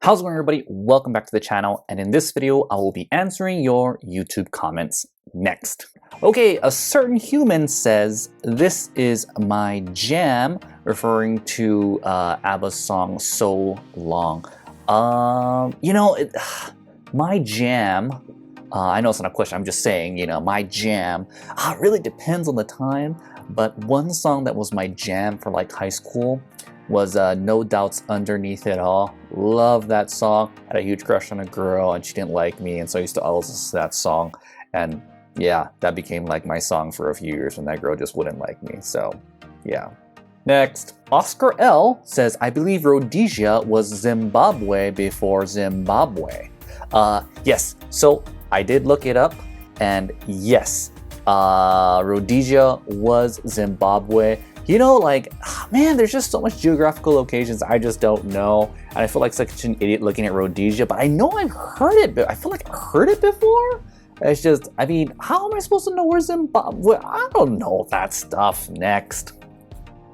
How's it going, everybody? Welcome back to the channel, and in this video I will be answering your YouTube comments next. Okay, a certain human says, "This is my jam," referring to ABBA's song So Long. My jam, I know it's not a question, I'm just saying, my jam, it really depends on the time, but one song that was my jam for like high school was No Doubt's Underneath It All. Love that song. Had a huge crush on a girl and she didn't like me, and so I used to always listen to that song. And yeah, that became like my song for a few years when that girl just wouldn't like me. So yeah. Next, Oscar L says, "I believe Rhodesia was Zimbabwe before Zimbabwe." Yes, so I did look it up, and yes, Rhodesia was Zimbabwe. Man, there's just so much geographical locations I just don't know. And I feel like such an idiot looking at Rhodesia, but I know I've heard it, but I feel like I heard it before. It's just, how am I supposed to know where Zimbabwe? I don't know that stuff. Next.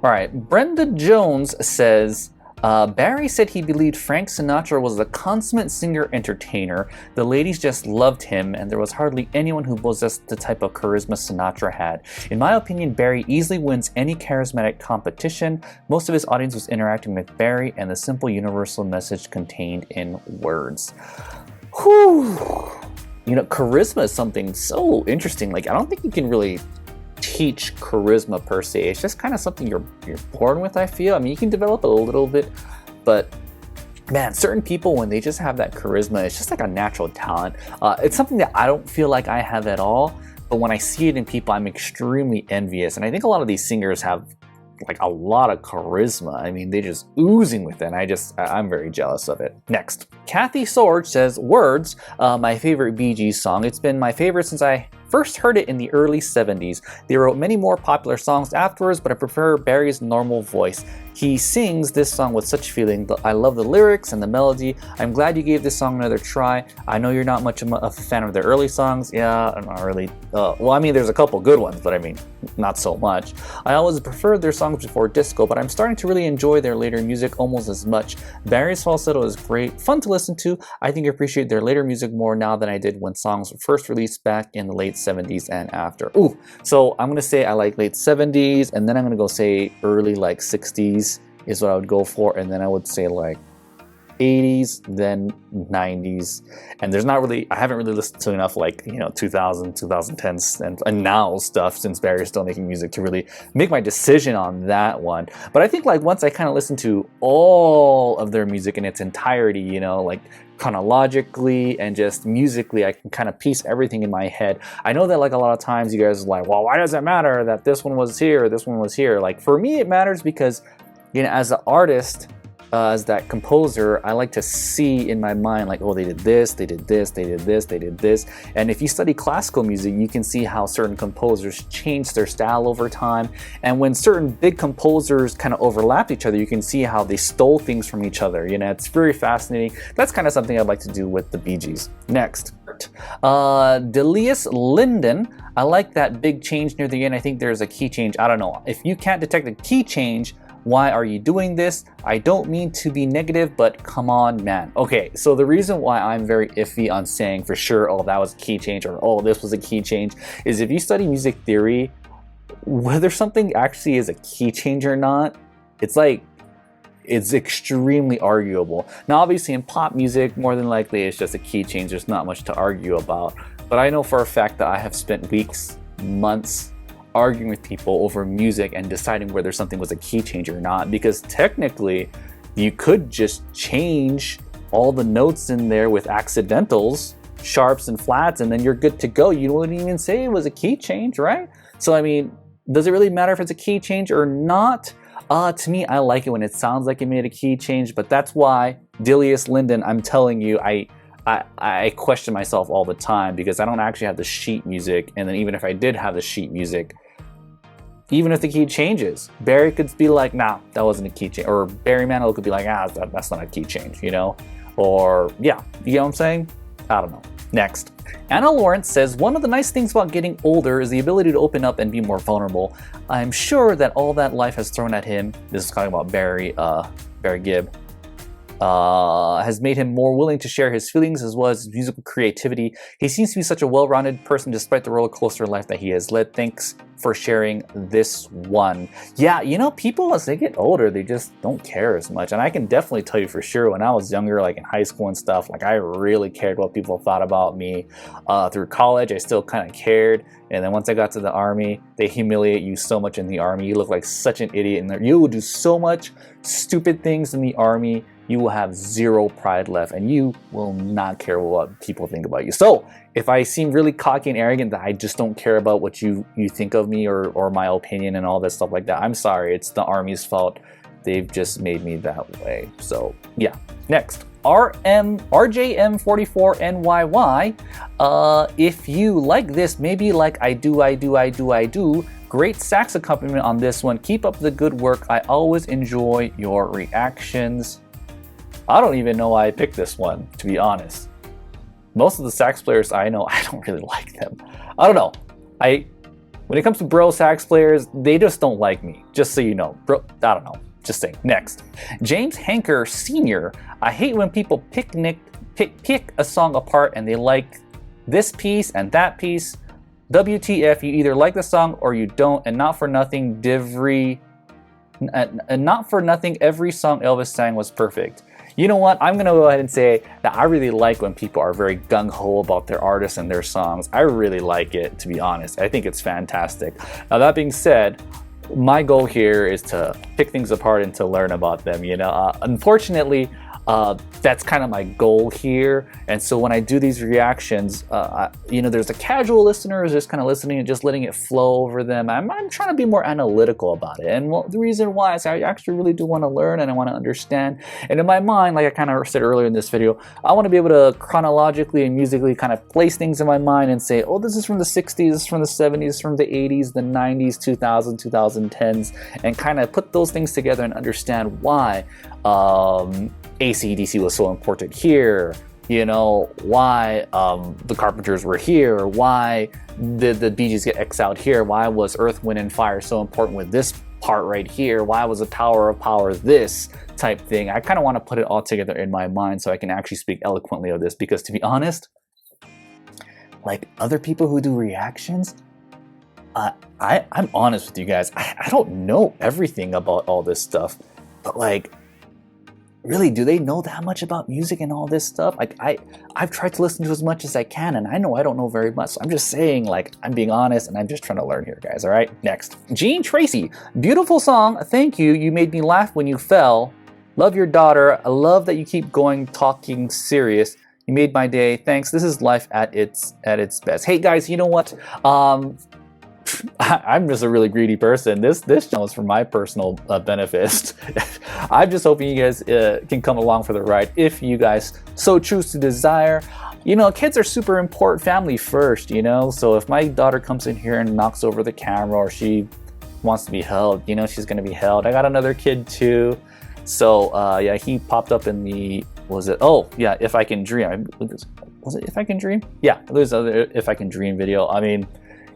All right, Brenda Jones says, Barry said he believed Frank Sinatra was a consummate singer-entertainer. The ladies just loved him, and there was hardly anyone who possessed the type of charisma Sinatra had. In my opinion, Barry easily wins any charismatic competition. Most of his audience was interacting with Barry and the simple universal message contained in words. Whew. Charisma is something so interesting. I don't think you can really teach charisma per se. It's just kind of something you're born with, I feel. You can develop it a little bit, but man, certain people, when they just have that charisma, it's just like a natural talent. It's something that I don't feel like I have at all, but when I see it in people, I'm extremely envious. And I think a lot of these singers have like a lot of charisma. They just oozing with it, and I'm very jealous of it. Next, Kathy Sorge says, "Words, my favorite Bee Gees song. It's been my favorite since I first heard it in the early 70s. They wrote many more popular songs afterwards, but I prefer Barry's normal voice. He sings this song with such feeling. I love the lyrics and the melody. I'm glad you gave this song another try. I know you're not much of a fan of their early songs." Yeah, I'm not really. There's a couple good ones, but not so much. "I always preferred their songs before disco, but I'm starting to really enjoy their later music almost as much. Barry's falsetto is great, fun to listen to. I think I appreciate their later music more now than I did when songs were first released back in the late 70s and after." Ooh, so I'm gonna say I like late 70s, and then I'm gonna go say early 60s is what I would go for, and then I would say 80s, then 90s. And I haven't really listened to enough 2000, 2010s and now stuff, since Barry's still making music, to really make my decision on that one. But I think once I kind of listen to all of their music in its entirety, chronologically and just musically, I can kind of piece everything in my head. I know that a lot of times you guys are like, well, why does it matter that this one was here or this one was here? For me, it matters because as an artist, as that composer, I like to see in my mind oh, they did this, they did this, they did this, they did this. And if you study classical music, you can see how certain composers change their style over time. And when certain big composers kind of overlap each other, you can see how they stole things from each other. It's very fascinating. That's kind of something I'd like to do with the Bee Gees. Next, Delius Linden. "I like that big change near the end. I think there's a key change. I don't know. If you can't detect a key change, why are you doing this? I don't mean to be negative, but come on, man." Okay, so the reason why I'm very iffy on saying for sure, oh, that was a key change, or oh, this was a key change, is if you study music theory, whether something actually is a key change or not, it's extremely arguable. Now, obviously in pop music, more than likely it's just a key change. There's not much to argue about. But I know for a fact that I have spent weeks, months, arguing with people over music and deciding whether something was a key change or not, because technically you could just change all the notes in there with accidentals, sharps and flats, and then you're good to go. You wouldn't even say it was a key change, right? So does it really matter if it's a key change or not? To me, I like it when it sounds like it made a key change, but that's why, Delius Linden, I'm telling you, I question myself all the time because I don't actually have the sheet music, and then even if I did have the sheet music, even if the key changes, Barry could be like, nah, that wasn't a key change. Or Barry Manilow could be like, that's not a key change, Or, yeah, you know what I'm saying? I don't know. Next. Anna Lawrence says, "One of the nice things about getting older is the ability to open up and be more vulnerable. I'm sure that all that life has thrown at him," this is talking about Barry Gibb, has made him more willing to share his feelings as well as his musical creativity. He seems to be such a well-rounded person despite the roller coaster life that he has led. Thanks for sharing this one. Yeah, you know, people as they get older, they just don't care as much. And I can definitely tell you for sure, when I was younger, like in high school and stuff, like I really cared what people thought about me. Through college, I still kind of cared. And then once I got to the army, they humiliate you so much in the army. You look like such an idiot in there. You will do so much stupid things in the army. You will have zero pride left and you will not care what people think about you. So if I seem really cocky and arrogant that I just don't care about what you think of me or my opinion and all that stuff like that, I'm sorry. It's the army's fault. They've just made me that way. So yeah, next. RJM44NYY. If you like this, maybe like I do. Great sax accompaniment on this one. Keep up the good work. I always enjoy your reactions. I don't even know why I picked this one, to be honest. Most of the sax players I know, I don't really like them. I don't know. When it comes to bro sax players, they just don't like me. Just so you know. Bro, I don't know. Just saying. Next. James Hanker Sr. I hate when people pick a song apart and they like this piece and that piece. WTF, you either like the song or you don't, and not for nothing, every song Elvis sang was perfect. You know what? I'm going to go ahead and say that I really like when people are very gung-ho about their artists and their songs. I really like it, to be honest. I think it's fantastic. Now, that being said, my goal here is to pick things apart and to learn about them, you know. Unfortunately, that's kind of my goal here. And so when I do these reactions, you know, there's a casual listener who's just kind of listening and just letting it flow over them. I'm trying to be more analytical about it. And well, the reason why is I actually really do want to learn and I want to understand. And in my mind, like I kind of said earlier in this video, I want to be able to chronologically and musically kind of place things in my mind and say, oh, this is from the 60s, this is from the 70s, from the 80s, the 90s, 2000s, 2010s, and kind of put those things together and understand why AC/DC was so important here, you know, why the Carpenters were here, why did the Bee Gees get exiled here, why was Earth, Wind, and Fire so important with this part right here, why was the Tower of Power this type thing. I kind of want to put it all together in my mind so I can actually speak eloquently of this, because to be honest, like other people who do reactions, I'm honest with you guys, I don't know everything about all this stuff, but like, really, do they know that much about music and all this stuff? Like I've tried to listen to as much as I can, and I know I don't know very much. So I'm just saying, like, I'm being honest, and I'm just trying to learn here, guys. All right, next. Gene Tracy, beautiful song. Thank you. You made me laugh when you fell. Love your daughter. I love that you keep going, talking serious. You made my day. Thanks. This is life at its best. Hey guys, you know what? I'm just a really greedy person. This channel is for my personal benefit. I'm just hoping you guys can come along for the ride if you guys so choose to desire. You know, kids are super important. Family first, you know. So if my daughter comes in here and knocks over the camera, or she wants to be held, you know, she's gonna be held. I got another kid too. So yeah, he popped up in the, was it? Oh yeah, If I Can Dream. Was it If I Can Dream? Yeah, there's other If I Can Dream video. I mean,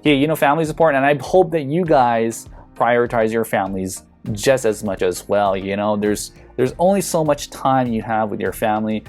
yeah, you know, family is important, and I hope that you guys prioritize your families just as much as well. You know, there's only so much time you have with your family.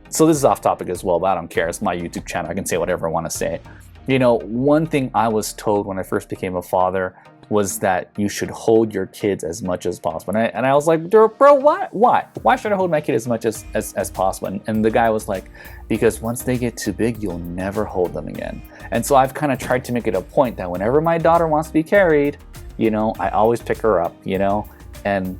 So this is off topic as well, but I don't care. It's my YouTube channel. I can say whatever I want to say. You know, one thing I was told when I first became a father was that you should hold your kids as much as possible. And I was like, bro, why? Why should I hold my kid as much as possible? And the guy was like, because once they get too big, you'll never hold them again. And so I've kind of tried to make it a point that whenever my daughter wants to be carried, you know, I always pick her up, you know, and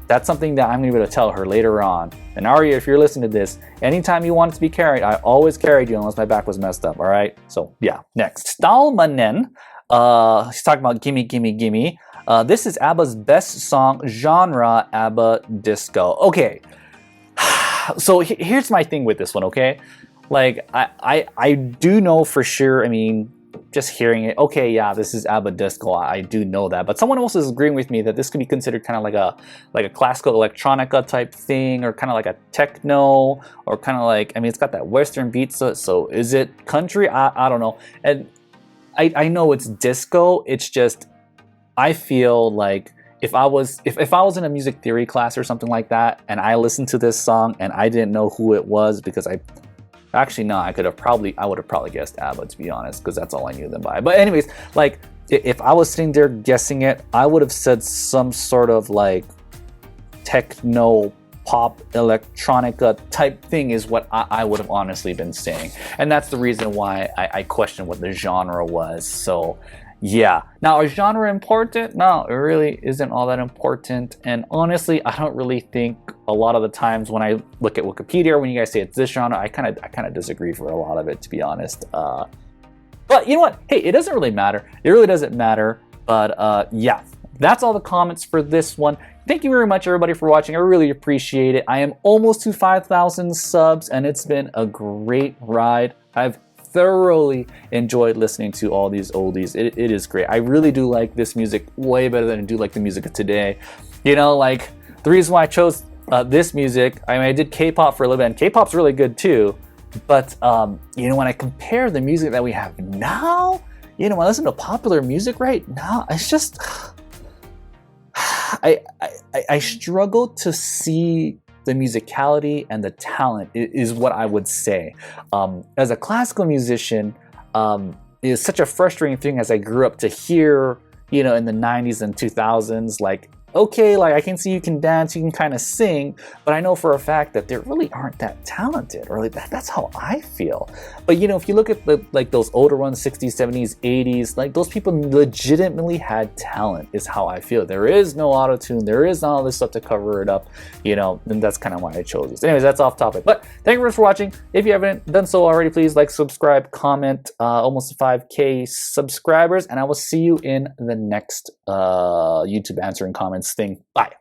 that's something that I'm gonna be able to tell her later on. And Aria, if you're listening to this, anytime you want to be carried, I always carried you unless my back was messed up, all right? So yeah, next. Stalmanen. He's talking about Gimme Gimme Gimme. This is ABBA's best song, genre ABBA disco. Okay, so here's my thing with this one, okay? Like, I do know for sure, I mean, just hearing it, okay, yeah, this is ABBA disco, I do know that. But someone else is agreeing with me that this could be considered kind of like a classical electronica type thing, or kind of like a techno, or kind of like, I mean, it's got that Western beat, so is it country? I don't know. And I know it's disco, it's just, I feel like if I was in a music theory class or something like that, and I listened to this song and I didn't know who it was, because actually no, I would have probably guessed ABBA, to be honest, because that's all I knew them by. But anyways, like if I was sitting there guessing it, I would have said some sort of like techno pop electronica type thing is what I would have honestly been saying. And that's the reason why I questioned what the genre was. So yeah. Now, is genre important? No, it really isn't all that important. And honestly, I don't really think a lot of the times when I look at Wikipedia, when you guys say it's this genre, I kind of disagree for a lot of it, to be honest. But you know what? Hey, it doesn't really matter. It really doesn't matter. But yeah, that's all the comments for this one. Thank you very much, everybody, for watching. I really appreciate it. I am almost to 5,000 subs, and it's been a great ride. I've thoroughly enjoyed listening to all these oldies. It is great. I really do like this music way better than I do like the music of today. You know, like the reason why I chose this music, I mean, I did K-pop for a little bit, and K-pop's really good too. But you know, when I compare the music that we have now, you know, when I listen to popular music right now, it's just I struggle to see the musicality and the talent is what I would say. As a classical musician, is such a frustrating thing as I grew up to hear, you know, in the 90s and 2000s, like, okay, like I can see you can dance, you can kind of sing, but I know for a fact that they really aren't that talented, or like that's how I feel. But you know, if you look at like those older ones, 60s, 70s, 80s, like those people legitimately had talent, is how I feel. There is no auto-tune, there is all this stuff to cover it up, you know, and that's kind of why I chose this. Anyways, that's off topic. But thank you very much for watching. If you haven't done so already, please like, subscribe, comment, almost 5K subscribers, and I will see you in the next YouTube answering comments thing. Bye.